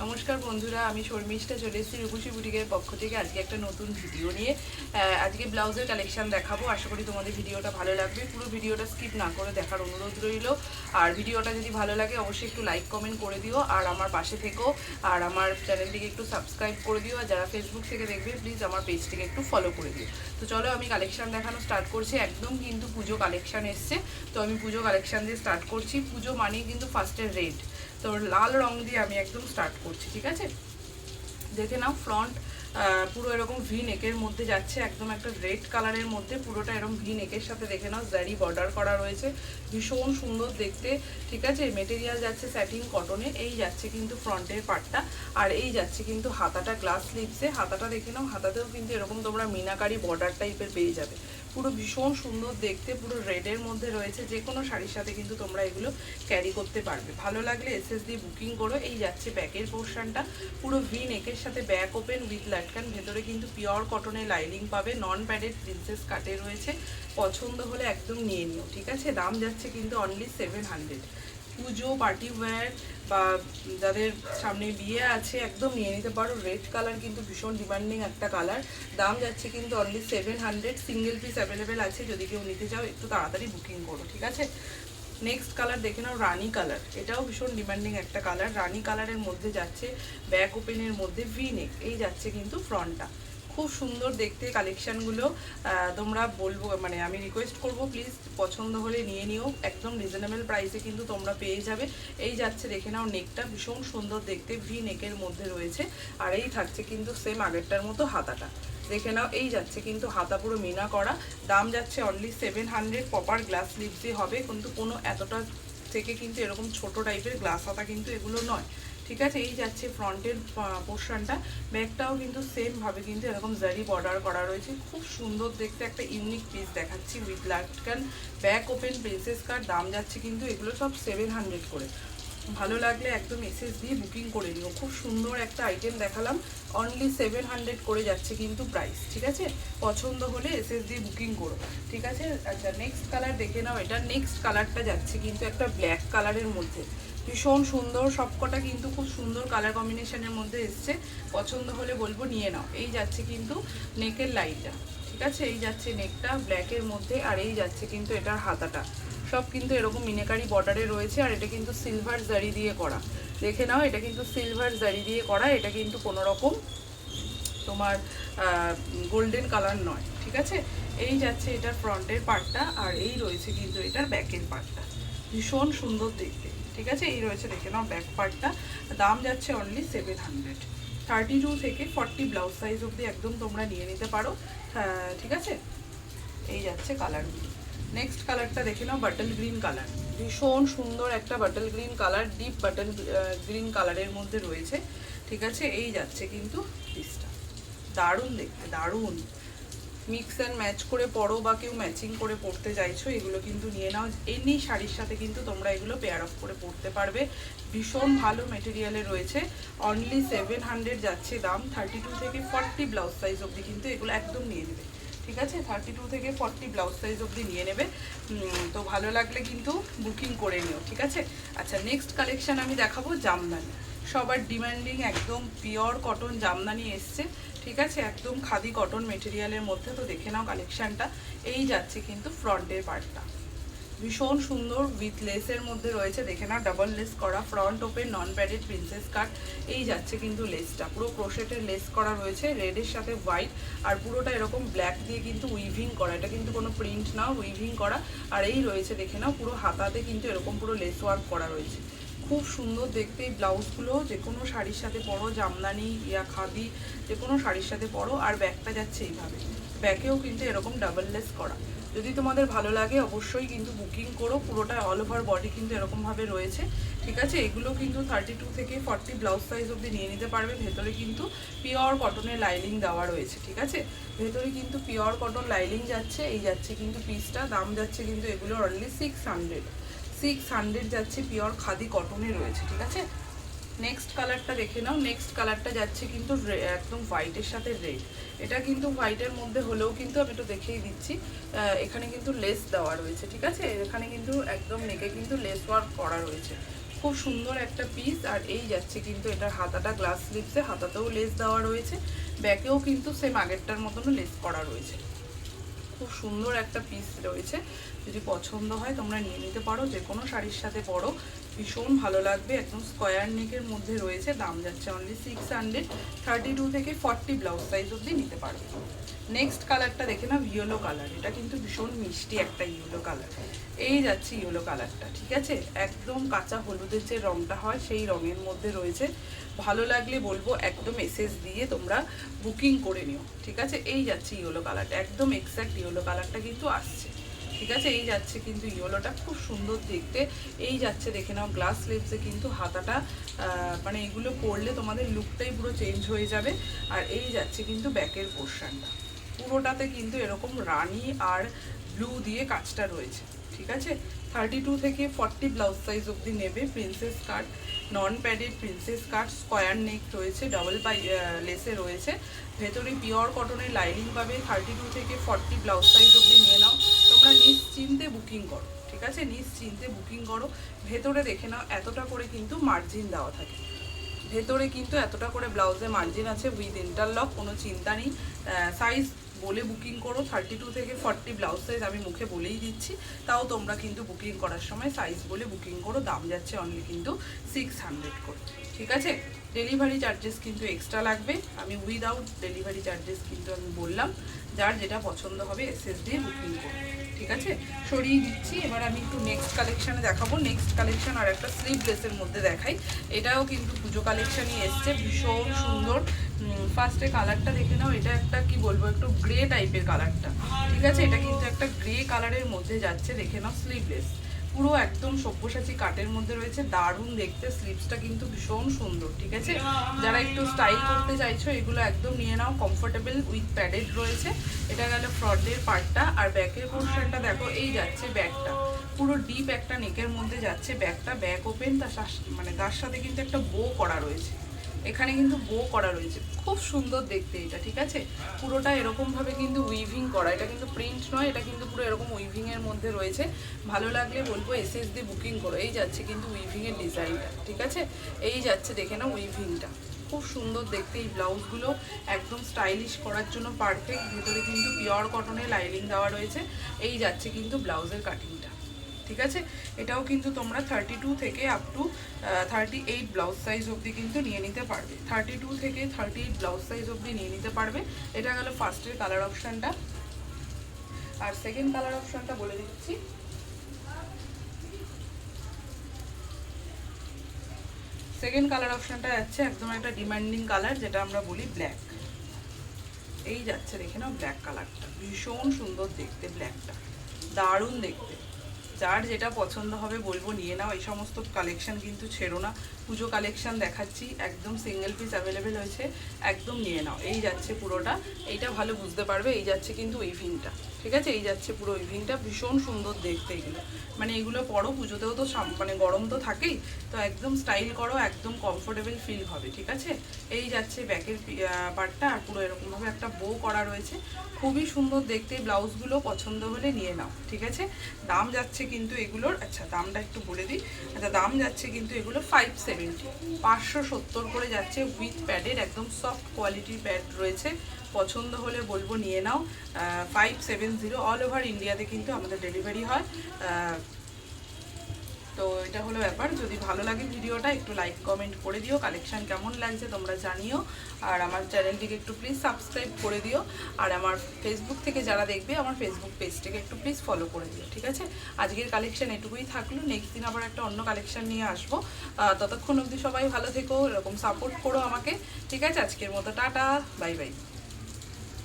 নমস্কার বন্ধুরা, আমি শর্মিষ্ঠা চলে এসেছি রূপসী বুটিকের পক্ষ থেকে আজকে একটা নতুন ভিডিও নিয়ে। আজকে ব্লাউজের কালেকশন দেখাবো। আশা করি তোমাদের ভিডিওটা ভালো লাগবে। পুরো ভিডিওটা স্কিপ না করে দেখার অনুরোধ রইল। আর ভিডিওটা যদি ভালো লাগে অবশ্যই একটু লাইক কমেন্ট করে দিও, আর আমার পাশে থেকো, আর আমার চ্যানেলটিকে একটু সাবস্ক্রাইব করে দিও। আর যারা ফেসবুক থেকে দেখবে প্লিজ আমার পেজটিকে একটু ফলো করে দিও। তো চলো আমি কালেকশন দেখানো স্টার্ট করছি। একদম কিন্তু পুজো কালেকশন এসছে, তো আমি পুজো কালেকশন দিয়ে স্টার্ট করছি। পুজো মানেই কিন্তু ফার্স্টে রেড, তো লাল রং দিয়ে আমি একদম স্টার্ট করছি। ঠিক আছে, দেখে নাও ফ্রন্ট পুরো এরকম ভি নেকের মধ্যে যাচ্ছে, একদম একটা রেড কালারের মধ্যে পুরোটা এরকম ভি নেকের সাথে দেখে নাও জারি বর্ডার করা রয়েছে, ভীষণ সুন্দর দেখতে। ঠিক আছে, মেটেরিয়াল যাচ্ছে স্যাটিন কটনে। এই যাচ্ছে কিন্তু ফ্রন্টের পার্টটা, আর এই যাচ্ছে কিন্তু হাতাটা গ্লাস স্লিভসে। হাতাটা দেখে নাও, হাতাতেও কিন্তু এরকম তোমরা মিনাকারি বর্ডার টাইপের পেয়ে যাবে। পুরো ভীষণ সুন্দর দেখতে, পুরো রেডের মধ্যে রয়েছে। যে কোনো শাড়ির সাথে কিন্তু তোমরা এগুলো ক্যারি করতে পারবে। ভালো লাগলে এসএস দিয়ে বুকিং করো। এই যাচ্ছে ব্যাকের পোর্শনটা, পুরো ভি নেকের সাথে ব্যাক ওপেন উইথ লাটকান। ভেতরে কিন্তু পিওর কটনের লাইনিং পাবে, নন প্যাডেড প্রিন্সেস কাটে রয়েছে। পছন্দ হলে একদম নিয়ে নিও। ঠিক আছে, দাম যাচ্ছে কিন্তু অনলি 700। পুজো পার্টি ওয়্যার বা যাদের সামনে বিয়ে আছে একদম নিয়ে নিতে পারো। রেড কালার কিন্তু ভীষণ ডিমান্ডিং একটা কালার। দাম যাচ্ছে কিন্তু অনলি 700। সিঙ্গেল পিস অ্যাভেলেবেল আছে, যদি কেউ নিতে চাও একটু তাড়াতাড়ি বুকিং করো। ঠিক আছে, নেক্সট কালার দেখে নাও, রানি কালার। এটাও ভীষণ ডিমান্ডিং একটা কালার। রানি কালারের মধ্যে যাচ্ছে ব্যাক ওপেনের মধ্যে ভি নেক। এই যাচ্ছে কিন্তু ফ্রন্টটা, খুব সুন্দর দেখতে কালেকশানগুলো। তোমরা বলবো, মানে আমি রিকোয়েস্ট করব প্লিজ পছন্দ হলে নিয়ে নিও। একদম রিজনেবল প্রাইসে কিন্তু তোমরা পেয়ে যাবে। এই যাচ্ছে দেখে নাও নেকটা, ভীষণ সুন্দর দেখতে, ভি নেকের মধ্যে রয়েছে। আর এই থাকছে কিন্তু সেম আগেরটার মতো হাতাটা, দেখে নাও। এই যাচ্ছে কিন্তু হাতা পুরো মিনা করা। দাম যাচ্ছে অনলি 700। প্রপার গ্লাস স্লিভসই হবে, কিন্তু কোনো এতটা থেকে কিন্তু এরকম ছোট টাইপের গ্লাস হাতা কিন্তু এগুলো নয়। ঠিক আছে, এই যাচ্ছে ফ্রন্টের পোর্শনটা। ব্যাকটাও কিন্তু সেমভাবে কিন্তু এরকম জারি বর্ডার করা রয়েছে। খুব সুন্দর দেখতে একটা ইউনিক পিস দেখাচ্ছি উইথ লাটকান, ব্যাক ওপেন প্রিন্সেস কাট। দাম যাচ্ছে কিন্তু এগুলো সব 700 করে। ভালো লাগলে একদম এসএস দিয়ে বুকিং করে নিও। খুব সুন্দর একটা আইটেম দেখালাম, অনলি 700 করে যাচ্ছে কিন্তু প্রাইস। ঠিক আছে, পছন্দ হলে এসএস দিয়ে বুকিং করো। ঠিক আছে, আচ্ছা নেক্সট কালার দেখে নাও। এটা নেক্সট কালারটা যাচ্ছে কিন্তু একটা ব্ল্যাক কালারের মধ্যে, ভীষণ সুন্দর। সবকটা কিন্তু খুব সুন্দর কালার কম্বিনেশনের মধ্যে এসছে। পছন্দ হলে বলবো নিয়ে নাও। এই যাচ্ছে কিন্তু নেকের লাইনটা। ঠিক আছে, এই যাচ্ছে নেকটা ব্ল্যাকের মধ্যে, আর এই যাচ্ছে কিন্তু এটার হাতাটা। সব কিন্তু এরকম মিনাকারি বর্ডারে রয়েছে, আর এটা কিন্তু সিলভার জারি দিয়ে করা। দেখে নাও, এটা কিন্তু সিলভার জারি দিয়ে করা। এটা কিন্তু কোনো রকম তোমার গোল্ডেন কালার নয়। ঠিক আছে, এই যাচ্ছে এটার ফ্রন্টের পার্টটা, আর এই রয়েছে কিন্তু এটার ব্যাকের পার্টটা, ভীষণ সুন্দর দেখতে। ঠিক আছে, এই রয়েছে দেখে নাও ব্যাক পার্টটা। দাম যাচ্ছে অনলি 700। 32 থেকে 40 ব্লাউজ সাইজ অবধি একদম তোমরা নিয়ে নিতে পারো। ঠিক আছে, এই যাচ্ছে কালারগুলো। নেক্সট কালারটা দেখে নাও, বাটল গ্রিন কালার। ভীষণ সুন্দর একটা bottle green colour, deep bottle green কালারের মধ্যে রয়েছে। ঠিক আছে, এই যাচ্ছে কিন্তু পিসটা, দারুণ দেখতে, দারুণ। মিক্স অ্যান্ড ম্যাচ করে পরো, বা কেউ ম্যাচিং করে পরতে চাইছো এগুলো কিন্তু নিয়ে নাও। এমনি শাড়ির সাথে কিন্তু তোমরা এগুলো পেয়ার অফ করে পরতে পারবে। ভীষণ ভালো মেটেরিয়ালে রয়েছে, অনলি 700 যাচ্ছে দাম। 32 থেকে 40 ব্লাউজ সাইজ অবধি কিন্তু এগুলো একদম নিয়ে নেবে। ঠিক আছে, 32 থেকে 40 ব্লাউজ সাইজ অবধি নিয়ে নেবে। তো ভালো লাগলে কিন্তু বুকিং করে নিও। ঠিক আছে, আচ্ছা নেক্সট কালেকশান আমি দেখাবো জামদানি। সবার ডিমান্ডিং একদম পিওর কটন জামদানি এসছে। ঠিক আছে, একদম খাদি কটন মেটেরিয়ালের মধ্যে। তো দেখে নাও কালেকশানটা। এই যাচ্ছে কিন্তু ফ্রন্টের পার্টটা, ভীষণ সুন্দর উইথ লেসের মধ্যে রয়েছে। দেখে নাও ডাবল লেস করা, ফ্রন্ট ওপেন নন প্যাডেড প্রিন্সেস কাট। এই যাচ্ছে কিন্তু লেসটা, পুরো ক্রোশেটের লেস করা রয়েছে, রেডের সাথে হোয়াইট। আর পুরোটা এরকম ব্ল্যাক দিয়ে কিন্তু উইভিং করা, এটা কিন্তু কোনো প্রিন্ট না, উইভিং করা। আর এই রয়েছে দেখে নাও পুরো হাতাতে কিন্তু এরকম পুরো লেস ওয়ার্ক করা রয়েছে। খুব সুন্দর দেখতে এই ব্লাউজগুলো। যে কোনো শাড়ির সাথে পরো, জামদানি ইয়া খাদি যে কোনো শাড়ির সাথে পরো। আর ব্যাকটা যাচ্ছে এইভাবে, ব্যাকেও কিন্তু এরকম ডাবল লেস করা। যদি তোমাদের ভালো লাগে অবশ্যই কিন্তু বুকিং করো। পুরোটা অল ওভার বডি কিন্তু এরকমভাবে রয়েছে। ঠিক আছে, এগুলো কিন্তু 32 থেকে 40 ব্লাউজ সাইজ অবধি নিয়ে নিতে পারবে। ভেতরে কিন্তু পিওর কটনের লাইনিং দেওয়া রয়েছে। ঠিক আছে, ভেতরে কিন্তু পিওর কটন লাইনিং যাচ্ছে। এই যাচ্ছে কিন্তু পিসটা, দাম যাচ্ছে কিন্তু এগুলোর অনলি 600 যাচ্ছে, পিওর খাদি কটনে রয়েছে। ঠিক আছে, নেক্সট কালারটা দেখে নাও। নেক্সট কালারটা যাচ্ছে কিন্তু একদম হোয়াইটের সাথে রেড। এটা কিন্তু হোয়াইটের মধ্যে হলেও কিন্তু আমি একটু দেখিয়ে দিচ্ছি, এখানে কিন্তু লেস দেওয়া রয়েছে। ঠিক আছে, এখানে কিন্তু একদম নেকে কিন্তু লেস ওয়ার্ক করা রয়েছে। খুব সুন্দর একটা পিস। আর এই যাচ্ছে কিন্তু এটার হাতাটা গ্লাস স্লিভসে, হাতাতেও লেস দেওয়া রয়েছে, ব্যাকেও কিন্তু সেম আগেরটার মতনও লেস করা রয়েছে। খুব সুন্দর একটা পিস রয়েছে, যদি পছন্দ হয় তোমরা নিয়ে নিতে পারো, যে কোনো শাড়ির সাথে পরো, ভীষণ ভালো লাগবে। একদম স্কোয়ার নেকের মধ্যে রয়েছে, দাম যাচ্ছে অনলি 600, 32 থেকে 40 ব্লাউজ সাইজ অবধি নিতে পারবে। নেক্সট কালারটা দেখে না, ইয়েলো কালার। এটা কিন্তু ভীষণ মিষ্টি একটা ইয়েলো কালার। এই যাচ্ছে ইয়েলো কালারটা, ঠিক আছে, একদম কাঁচা হলুদের যে রঙটা হয় সেই রঙের মধ্যে রয়েছে। ভালো লাগলে বলবো একদম এসএস দিয়ে তোমরা বুকিং করে নিও, ঠিক আছে। এই যাচ্ছে ইয়েলো কালারটা, একদম এক্স্যাক্ট ইয়েলো কালারটা কিন্তু আসছে, ঠিক আছে। এই যাচ্ছে কিন্তু ইয়েলোটা, খুব সুন্দর দেখতে। এই যাচ্ছে দেখে নাও গ্লাস স্লিভসে কিন্তু হাতাটা, মানে এগুলো পরলে তোমাদের লুকটাই পুরো চেঞ্জ হয়ে যাবে। আর এই যাচ্ছে কিন্তু ব্যাকের পোর্শনটা, পুরোটাতে কিন্তু এরকম রানি আর ব্লু দিয়ে কাজটা রয়েছে, ঠিক আছে। 32 থেকে 40 ব্লাউজ সাইজ অবধি নেবে। Princess cut, non padded princess cut, square neck রয়েছে, ডবল পাই লেসে রয়েছে, ভেতরে পিওর কটনের লাইনিং পাবে। 32 থেকে 40 ব্লাউজ সাইজ অবধি নিয়ে নাও, তোমরা নিশ্চিন্তে বুকিং করো, ঠিক আছে, নিশ্চিন্তে বুকিং করো। ভেতরে দেখে নাও এতটা করে কিন্তু মার্জিন দেওয়া থাকে, ভেতরে কিন্তু এতটা করে ব্লাউজে মার্জিন আছে উইথ ইন্টারলক, কোনো চিন্তা নেই। সাইজ বলে বুকিং করো, 32 থেকে 40 ব্লাউজ সাইজ আমি মুখে বলেই দিচ্ছি, তাও তোমরা কিন্তু বুকিং করার সময় সাইজ বলে বুকিং করো। দাম যাচ্ছে অনলি কিন্তু 600 করে, ঠিক আছে। ডেলিভারি চার্জেস কিন্তু এক্সট্রা লাগবে, আমি উইদাউট ডেলিভারি চার্জেস কিন্তু আমি বললাম। যার যেটা পছন্দ হবে এসএস দিয়ে বুকিং করো, ঠিক আছে। সরিয়ে দিচ্ছি, এবার আমি একটু নেক্সট কালেকশানে দেখাবো। নেক্সট কালেকশান আর একটা স্লিভলেসের মধ্যে দেখাই, এটাও কিন্তু পুজো কালেকশানই এসছে, ভীষণ সুন্দর। ফার্স্টে কালারটা দেখে নাও, এটা একটা কি বলবো, একটু গ্রে টাইপের কালারটা, ঠিক আছে। এটা কিন্তু একটা গ্রে কালারের মধ্যে যাচ্ছে, দেখে নাও স্লিভলেস, পুরো একদম সব্যসাচী কাটের মধ্যে রয়েছে, দারুণ দেখতে। স্লিভসটা কিন্তু ভীষণ সুন্দর, ঠিক আছে। যারা একটু স্টাইল করতে চাইছো এগুলো একদম নিয়ে নাও, কমফোর্টেবল উইথ প্যাডেড রয়েছে। এটা গেল ফ্রন্টের পার্টটা। আর ব্যাকের পোর্শনটা দেখো, এই যাচ্ছে ব্যাকটা, পুরো ডিপ একটা নেকের মধ্যে যাচ্ছে ব্যাকটা, ব্যাক ওপেন, মানে তার সাথে কিন্তু একটা বো করা রয়েছে, এখানে কিন্তু বো করা রয়েছে, খুব সুন্দর দেখতে এটা, ঠিক আছে। পুরোটা এরকমভাবে কিন্তু উইভিং করা, এটা কিন্তু প্রিন্ট নয়, এটা কিন্তু পুরো এরকম উইভিংয়ের মধ্যে রয়েছে। ভালো লাগলে বলবো এসএস দিয়ে বুকিং করো। এই যাচ্ছে কিন্তু উইভিংয়ের ডিজাইনটা, ঠিক আছে। এই যাচ্ছে দেখে নাও উইভিংটা, খুব সুন্দর দেখতে। এই ব্লাউজগুলো একদম স্টাইলিশ করার জন্য পারফেক্ট। ভেতরে কিন্তু পিওর কটনের লাইনিং দেওয়া রয়েছে। এই যাচ্ছে কিন্তু ব্লাউজের কাটিংটা, ঠিক আছে। এটাও কিন্তু তোমরা 32 থেকে আপ টু 38 ব্লাউজ সাইজ অবধি কিন্তু নিয়ে নিতে পারবে। 32 থেকে 38 ব্লাউজ সাইজ অবধি নিয়ে নিতে পারবে। এটা গেল ফার্স্টের কালার অপশানটা। আর সেকেন্ড কালার অপশানটা বলে দিচ্ছি, সেকেন্ড কালার অপশানটা যাচ্ছে একদম একটা ডিমান্ডিং কালার, যেটা আমরা বলি ব্ল্যাক। এই যাচ্ছে দেখে নাও ব্ল্যাক কালারটা, ভীষণ সুন্দর দেখতে, ব্ল্যাকটা দারুণ দেখতে। যার যেটা পছন্দ হবে বলবো নিয়ে নাও। এই সমস্ত কালেকশন কিন্তু ছেড়ো না, পুজো কালেকশন দেখাচ্ছি, একদম সিঙ্গেল পিস অ্যাভেলেবেল হয়েছে, একদম নিয়ে নাও। এই যাচ্ছে পুরোটা, এইটা ভালো বুঝতে পারবে। এই যাচ্ছে কিন্তু উইভিংটা, ঠিক আছে। এই যাচ্ছে পুরো উইভিংটা, ভীষণ সুন্দর দেখতে এগুলো, মানে এগুলো পরো, পুজোতেও তো মানে গরম তো থাকেই, তো একদম স্টাইল করো, একদম কমফোর্টেবল ফিল হবে, ঠিক আছে। এই যাচ্ছে ব্যাকের পার্টটা, আর পুরো এরকমভাবে একটা বো করা রয়েছে, খুবই সুন্দর দেখতে। ব্লাউজগুলো পছন্দ হলে নিয়ে নাও, ঠিক আছে। দাম যাচ্ছে কিন্তু এগুলোর, আচ্ছা দামটা একটু বলে দিই, আচ্ছা দাম যাচ্ছে কিন্তু এগুলো 570, 570 করে যাচ্ছে উইথ প্যাডের, একদম সফট কোয়ালিটির প্যাড রয়েছে। পছন্দ হলে বলবো নিয়ে নাও। 570 অল ওভার ইন্ডিয়াতে কিন্তু আমাদের ডেলিভারি হয়। তো এটা হলো ব্যাপার। যদি ভালো লাগে ভিডিওটা একটু লাইক কমেন্ট করে দিও, কালেকশন কেমন লাগছে তোমরা জানিও। আর আমার চ্যানেলটিকে একটু প্লিজ সাবস্ক্রাইব করে দিও। আর আমার ফেসবুক থেকে যারা দেখবে আমার ফেসবুক পেজটিকে একটু প্লিজ ফলো করে দিও, ঠিক আছে। আজকের কালেকশন এটুকুই থাকলো, নেক্সট দিন আবার একটা অন্য কালেকশন নিয়ে আসবো। ততক্ষণ অবধি সবাই ভালো থেকো, এরকম সাপোর্ট করো আমাকে, ঠিক আছে। আজকের মতো টাটা, বাই বাই।